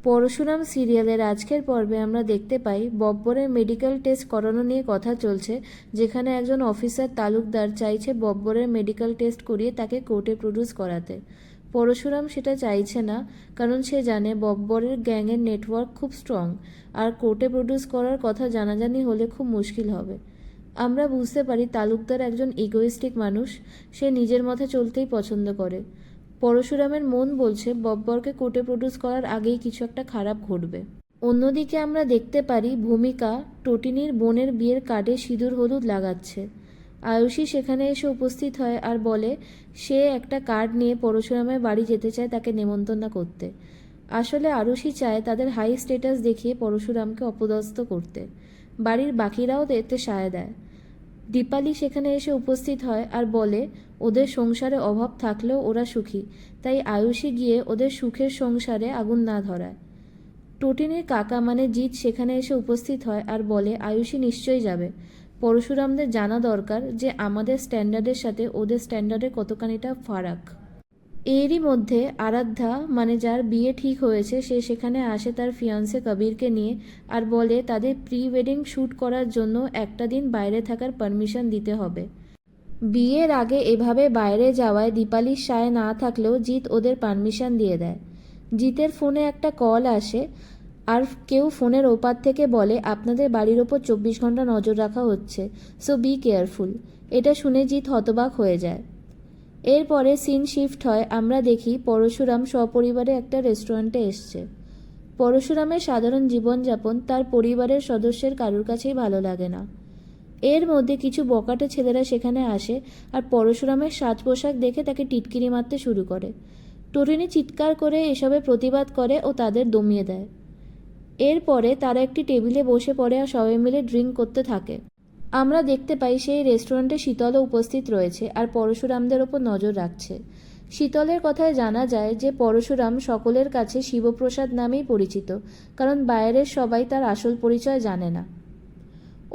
পরশুরাম সিরিয়ালের আজকের পর্বে আমরা দেখতে পাই বব্বরের মেডিকেল টেস্ট করানো নিয়ে কথা চলছে, যেখানে একজন অফিসার তালুকদার চাইছে বব্বরের মেডিকেল টেস্ট করিয়ে তাকে কোর্টে প্রডিউস করাতে। পরশুরাম সেটা চাইছে না, কারণ সে জানে বব্বরের গ্যাংয়ের নেটওয়ার্ক খুব স্ট্রং, আর কোর্টে প্রডিউস করার কথা জানাজানি হলে খুব মুশকিল হবে। আমরা বুঝতে পারি তালুকদার একজন ইগোইস্টিক মানুষ, সে নিজের মতে চলতেই পছন্দ করে। পরশুরামের মন বলছে বব্বরকে কোর্টে প্রডিউস করার আগেই কিছু একটা খারাপ ঘটবে। অন্যদিকে আমরা দেখতে পারি ভূমিকা টোটিনির বোনের বিয়ের কার্ডে সিঁদুর হলুদ লাগাচ্ছে। আয়ুষী সেখানে এসে উপস্থিত হয় আর বলে সে একটা কার্ড নিয়ে পরশুরামের বাড়ি যেতে চায় তাকে নেমন্তন্ন করতে। আসলে আরুষি চায় তাদের হাই স্ট্যাটাস দেখিয়ে পরশুরামকে অপদস্থ করতে। বাড়ির বাকিরাও এতে সায় দেয়। দীপালি সেখানে এসে উপস্থিত হয় আর বলে ওদের সংসারে অভাব থাকলেও ওরা সুখী, তাই আয়ুষী গিয়ে ওদের সুখের সংসারে আগুন না ধরায়। টোটিনির কাকা মানে জিৎ সেখানে এসে উপস্থিত হয় আর বলে আয়ুষী নিশ্চয়ই যাবে। পরশুরামদের জানা দরকার যে আমাদের স্ট্যান্ডার্ডের সাথে ওদের স্ট্যান্ডার্ডের কতখানিটা ফারাক। এরই মধ্যে আরাধ্যা মানে যার বিয়ে ঠিক হয়েছে সে সেখানে আসে তার ফিয়ান্সে কবিরকে নিয়ে আর বলে তাদের প্রি ওয়েডিং শ্যুট করার জন্য একটা দিন বাইরে থাকার পারমিশন দিতে হবে। বিয়ের আগে এভাবে বাইরে যাওয়ায় দীপালির সায় না থাকলেও জিৎ ওদের পারমিশন দিয়ে দেয়। জিতের ফোনে একটা কল আসে আর কেউ ফোনের ওপার থেকে বলে আপনাদের বাড়ির ওপর 24 ঘন্টা নজর রাখা হচ্ছে, সো বি কেয়ারফুল। এটা শুনে জিৎ হতবাক হয়ে যায়। এরপরে সিন শিফট হয়, আমরা দেখি পরশুরাম সপরিবারে একটা রেস্টুরেন্টে এসছে। পরশুরামের সাধারণ জীবনযাপন তার পরিবারের সদস্যের কারুর কাছেই ভালো লাগে না। এর মধ্যে কিছু বকাটে ছেলেরা সেখানে আসে আর পরশুরামের সাজ পোশাক দেখে তাকে টিটকিরি মারতে শুরু করে। টোটিনি চিৎকার করে এসবে প্রতিবাদ করে ও তাদের দমিয়ে দেয়। এরপরে তারা একটি টেবিলে বসে পড়ে আর সবাই মিলে ড্রিঙ্ক করতে থাকে। আমরা দেখতে পাই সেই রেস্টুরেন্টে শীতলও উপস্থিত রয়েছে আর পরশুরামদের ওপর নজর রাখছে। শীতলের কথায় জানা যায় যে পরশুরাম সকলের কাছে শিবপ্রসাদ নামেই পরিচিত, কারণ বাইরের সবাই তার আসল পরিচয় জানে না।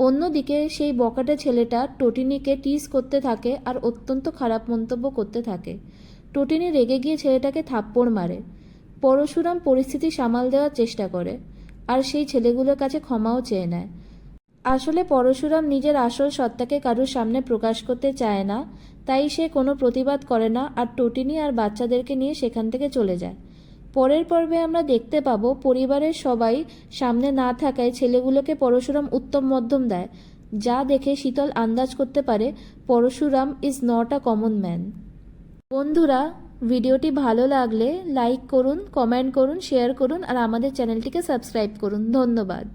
অন্যদিকে সেই বকাটে ছেলেটা টোটিনিকে টিজ করতে থাকে আর অত্যন্ত খারাপ মন্তব্য করতে থাকে। টোটিনি রেগে গিয়ে ছেলেটাকে থাপ্পড় মারে। পরশুরাম পরিস্থিতি সামাল দেওয়ার চেষ্টা করে আর সেই ছেলেগুলোর কাছে ক্ষমাও চেয়ে নেয়। আসলে পরশুরাম নিজের আসল সত্তাকে কারুর সামনে প্রকাশ করতে চায় না, তাই সে কোনো প্রতিবাদ করে না আর টোটিনি আর বাচ্চাদেরকে নিয়ে সেখান থেকে চলে যায়। পরের পর্বে আমরা দেখতে পাবো পরিবারের সবাই সামনে না থাকায় ছেলেগুলোকে পরশুরাম উত্তম মধ্যম দেয়, যা দেখে শীতল আন্দাজ করতে পারে Parshuram is not a common man. বন্ধুরা, ভিডিওটি ভালো লাগলে লাইক করুন, কমেন্ট করুন, শেয়ার করুন আর আমাদের চ্যানেলটিকে সাবস্ক্রাইব করুন। ধন্যবাদ।